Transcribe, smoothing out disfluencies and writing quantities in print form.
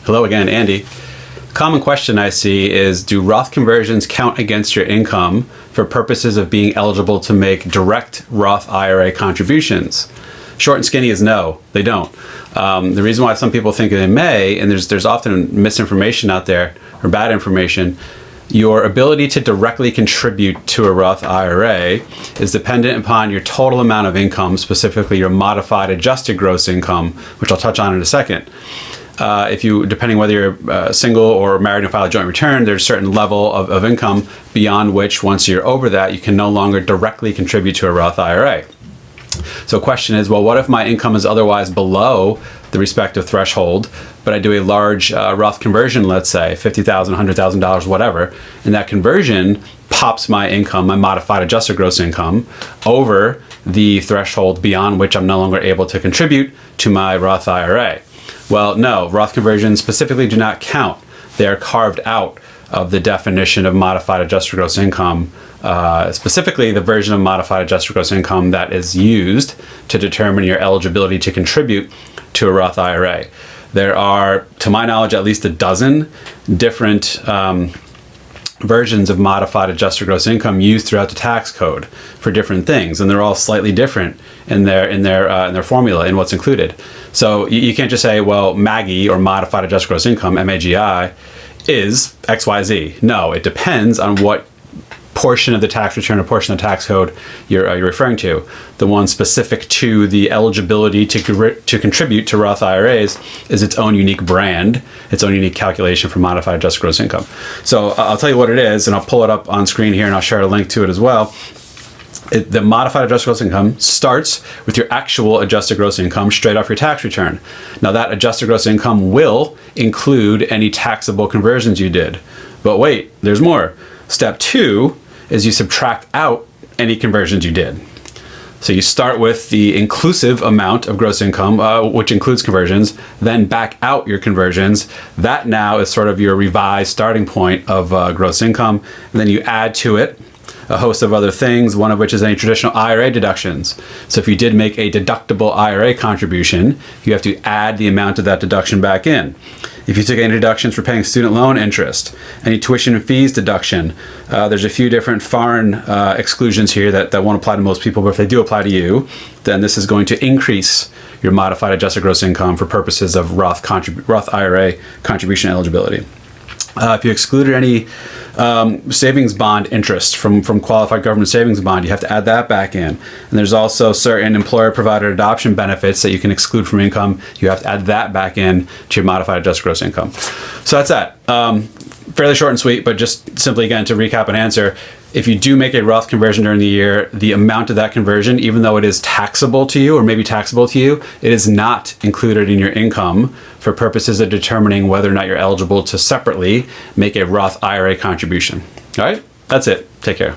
Hello again, Andy. Common question I see is, do Roth conversions count against your income for purposes of being eligible to make direct Roth IRA contributions? Short and skinny is no, they don't. The reason why some people think they may, and there's often misinformation out there, or bad information, your ability to directly contribute to a Roth IRA is dependent upon your total amount of income, specifically your modified adjusted gross income, which I'll touch on in a second. Depending whether you're single or married and file a joint return, there's a certain level of income beyond which, once you're over that, you can no longer directly contribute to a Roth IRA. So the question is, well, what if my income is otherwise below the respective threshold, but I do a large Roth conversion, let's say $50,000, $100,000, whatever, and that conversion pops my income, my modified adjusted gross income, over the threshold beyond which I'm no longer able to contribute to my Roth IRA. Well, no, Roth conversions specifically do not count. They are carved out of the definition of modified adjusted gross income, specifically the version of modified adjusted gross income that is used to determine your eligibility to contribute to a Roth IRA. There are, to my knowledge, at least a dozen different versions of modified adjusted gross income used throughout the tax code for different things, and they're all slightly different in their formula in what's included. So you can't just say, well, MAGI, or modified adjusted gross income, MAGI, is XYZ. No, it depends on what portion of the tax return or portion of the tax code you're referring to. The one specific to the eligibility to contribute to Roth IRAs is its own unique brand, its own unique calculation for modified adjusted gross income. So I'll tell you what it is, and I'll pull it up on screen here, and I'll share a link to it as well. The modified adjusted gross income starts with your actual adjusted gross income straight off your tax return. Now, that adjusted gross income will include any taxable conversions you did. But wait, there's more. Step 2 is you subtract out any conversions you did. So you start with the inclusive amount of gross income, which includes conversions, then back out your conversions. That now is sort of your revised starting point of gross income. And then you add to it a host of other things, one of which is any traditional IRA deductions. So if you did make a deductible IRA contribution, you have to add the amount of that deduction back in. If you took any deductions for paying student loan interest, any tuition and fees deduction, there's a few different foreign exclusions here that won't apply to most people, but if they do apply to you, then this is going to increase your modified adjusted gross income for purposes of Roth IRA contribution eligibility. If you excluded any savings bond interest from qualified government savings bond, you have to add that back in. And there's also certain employer-provided adoption benefits that you can exclude from income. You have to add that back in to your modified adjusted gross income. So that's that. Fairly short and sweet, but just simply, again, to recap and answer, if you do make a Roth conversion during the year, the amount of that conversion, even though it is taxable to you, or maybe taxable to you, it is not included in your income for purposes of determining whether or not you're eligible to separately make a Roth IRA contribution. All right, that's it. Take care.